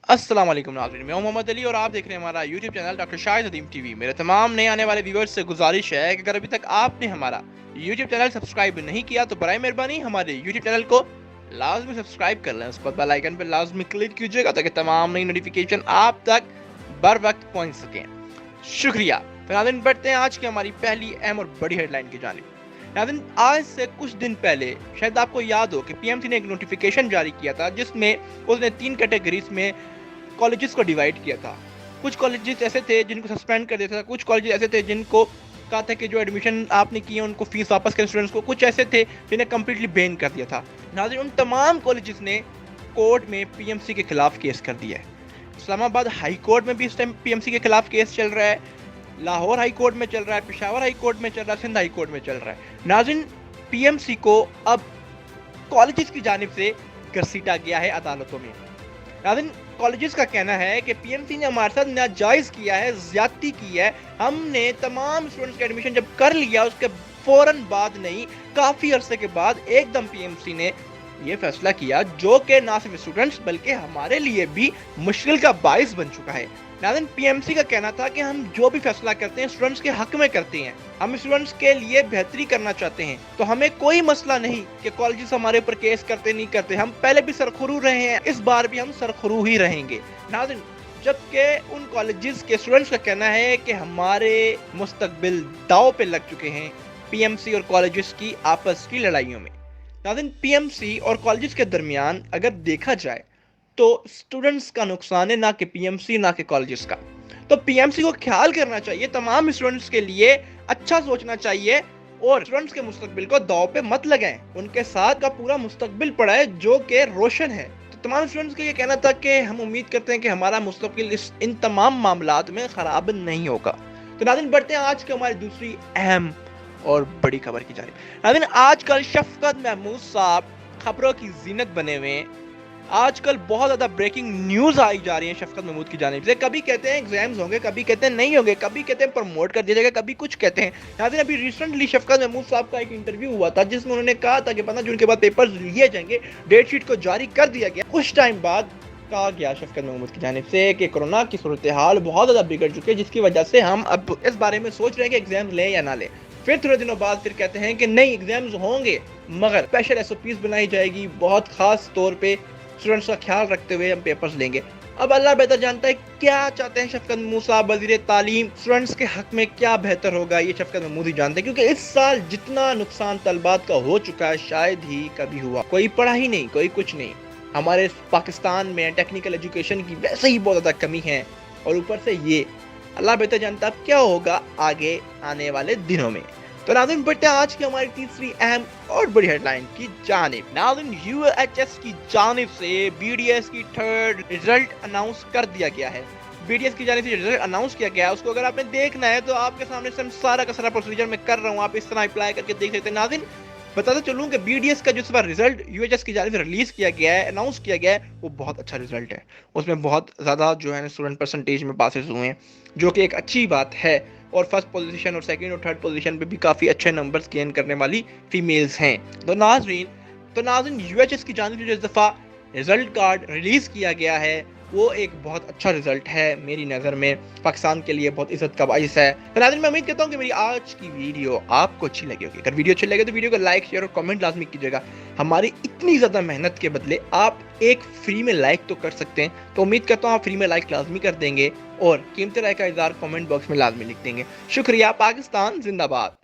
अस्सलाम वालेकुम नाज़रीन, मैं हूं मोहम्मद अली और आप देख रहे हैं हमारा YouTube channel doctor Shahid अदीम TV. मेरे तमाम नए आने वाले व्यूअर्स से गुजारिश है कि अगर अभी तक आपने हमारा यूट्यूब चैनल सब्सक्राइब नहीं किया तो बराए मेहरबानी हमारे यूट्यूब चैनल को लाजमी सब्सक्राइब कर लें। उसके बाद बेल आइकन पर लाजमी क्लिक कीजिएगा ताकि तमाम नई नोटिफिकेशन आप तक बर वक्त पहुंच सकें। शुक्रिया। तो नाज़रीन, बढ़ते हैं आज की हमारी पहली अहम और बड़ी हेडलाइन की जानिब। नाज़रीन, आज से कुछ दिन पहले शायद आपको याद हो कि पीएमसी ने एक नोटिफिकेशन जारी किया था जिसमें उसने 3 कैटेगरीज में कॉलेजेस को डिवाइड किया था। कुछ कॉलेजेस ऐसे थे जिनको सस्पेंड कर दिया था, कुछ कॉलेजेस ऐसे थे जिनको कहा था कि जो एडमिशन आपने किए उनको फीस वापस करें स्टूडेंट्स को, कुछ ऐसे थे जिन्हें कम्प्लीटली बैन कर दिया था। नाज़रीन, उन तमाम कॉलेजेस ने कोर्ट में पीएमसी के खिलाफ केस कर दिया है। इस्लामाबाद हाई कोर्ट में भी इस टाइम पीएमसी के खिलाफ केस चल रहा है, लाहौर हाई कोर्ट में चल रहा है, पेशावर हाई कोर्ट में चल रहा है, सिंध हाई कोर्ट में चल रहा है। नाज़रीन, पीएमसी को अब कॉलेजेस की जानिब से घसीटा गया है अदालतों में। नाज़रीन, कॉलेजेस का कहना है कि पीएमसी ने हमारे साथ नाजायज़ किया है, ज़्यादती की है। हमने तमाम स्टूडेंट्स का एडमिशन जब कर लिया उसके फ़ौरन बाद नहीं, काफ़ी अरसे के बाद एकदम पीएमसी ने ये फैसला किया जो कि ना सिर्फ स्टूडेंट्स बल्कि हमारे लिए भी मुश्किल का बाइस बन चुका है। नाज़रीन, पीएमसी का कहना था कि हम जो भी फैसला करते हैं स्टूडेंट्स के हक में करते हैं, हम स्टूडेंट्स के लिए बेहतरी करना चाहते हैं, तो हमें कोई मसला नहीं कि कॉलेजेस हमारे ऊपर केस करते नहीं करते। हम पहले भी सरखुरू रहे हैं, इस बार भी हम सरखुरू ही रहेंगे। नाज़रीन, जबकि उन कॉलेजेस के स्टूडेंट्स का कहना है कि हमारे मुस्तकबिल दाव पे लग चुके हैं पीएमसी और कॉलेजेस की आपस की लड़ाइयों में। नाज़रीन, पीएमसी और कॉलेजेस के दरमियान अगर देखा जाए तो स्टूडेंट्स का नुकसान है, ना कि पीएमसी ना कि कॉलेजेस का। तो पीएमसी को ख्याल करना चाहिए, तमाम स्टूडेंट्स के लिए अच्छा सोचना चाहिए और स्टूडेंट्स के मुस्तकबिल को दाव पे मत लगाएं। उनके साथ का पूरा मुस्तकबिल पड़ा है जो कि रोशन है। तो तमाम स्टूडेंट्स का ये कहना था कि हम उम्मीद करते हैं कि हमारा मुस्तकबिल इन तमाम मामलात में खराब नहीं होगा। तो नाज़रीन, बढ़ते हैं आज की हमारी दूसरी अहम और बड़ी खबर की जानिब। नाज़रीन, आजकल शफकत महमूद साहब खबरों की जीनत बने हुए हैं। आजकल बहुत ज़्यादा ब्रेकिंग न्यूज़ आई जा रही है शफकत महमूद की जानिब से। कभी कहते हैं एग्जाम्स होंगे, कभी कहते हैं नहीं होंगे, कभी कहते हैं प्रमोट कर दिया जाएगा, कभी कुछ कहते हैं। नाज़रीन, अभी रिसेंटली शफकत महमूद साहब का एक इंटरव्यू हुआ था जिसमें उन्होंने कहा था कि 15 जून के बाद पेपर्स लिए जाएंगे, डेट शीट को जारी कर दिया गया। कुछ टाइम बाद कहा गया शफकत महमूद की जानिब से कि कोरोना की सूरत हाल बहुत ज़्यादा बिगड़ चुकी है जिसकी वजह से हम अब इस बारे में सोच रहे हैं कि एग्जाम लें या ना लें। फिर थोड़े दिनों बाद फिर कहते हैं कि नहीं, एग्जाम्स होंगे मगर स्पेशल एसओपीज बनाई जाएगी, बहुत खास तौर पे स्टूडेंट्स का ख्याल रखते हुए हम पेपर्स लेंगे। अब अल्लाह बेहतर जानता है क्या चाहते हैं शफकत महमूद साहब, वज़ीर तालीम। स्टूडेंट्स के हक में क्या बेहतर होगा ये शफकत महमूद ही जानते हैं, क्योंकि इस साल जितना नुकसान तलबात का हो चुका है शायद ही कभी हुआ। कोई पढ़ा ही नहीं, कोई कुछ नहीं। हमारे पाकिस्तान में टेक्निकल एजुकेशन की वैसे ही बहुत ज़्यादा कमी है और ऊपर से ये अल्लाह बेहतर जानता है क्या होगा आगे आने वाले दिनों में। तो नाज़रीन, बढ़ते हैं आज की हमारी तीसरी अहम और बड़ी हेडलाइन की जानिब। नाज़रीन, यूएचएस की जानिब से बीडीएस की थर्ड रिजल्ट अनाउंस कर दिया गया है। बीडीएस की जानिब से रिजल्ट अनाउंस किया गया है, उसको अगर आपने देखना है तो आपके सामने से सारा का सारा प्रोसीजर मैं कर रहा हूँ, आप इस तरह अप्लाई करके देख सकते हैं। नाज़रीन, बताते चलूँ कि बीडीएस का जो इस बार रिजल्ट यूएचएस की जानिब से रिलीज किया गया है, अनाउंस किया गया है, वो बहुत अच्छा रिजल्ट है। उसमें बहुत ज़्यादा जो है स्टूडेंट परसेंटेज में पासेस हुए हैं, जो कि एक अच्छी बात है। और फर्स्ट पोजीशन और सेकंड और थर्ड पोजीशन पे भी काफ़ी अच्छे नंबर्स गेन करने वाली फीमेल्स हैं। तो नाज़रीन यूएचएस की जानिब से जो इस दफ़ा रिजल्ट कार्ड रिलीज़ किया गया है वो एक बहुत अच्छा रिजल्ट है मेरी नज़र में, पाकिस्तान के लिए बहुत इज्जत का बाइस है। तो नाज़रीन, मैं उम्मीद करता हूँ कि मेरी आज की वीडियो आपको अच्छी लगी होगी। अगर वीडियो अच्छी लगे तो वीडियो को लाइक, शेयर और कमेंट लाजमी कीजिएगा। हमारी इतनी ज़्यादा मेहनत के बदले आप एक फ्री में लाइक तो कर सकते हैं, तो उम्मीद करता हूँ आप फ्री में लाइक लाजमी कर देंगे और कीमती राय का इज़हार कमेंट बॉक्स में लाजमी लिख देंगे। शुक्रिया। पाकिस्तान जिंदाबाद।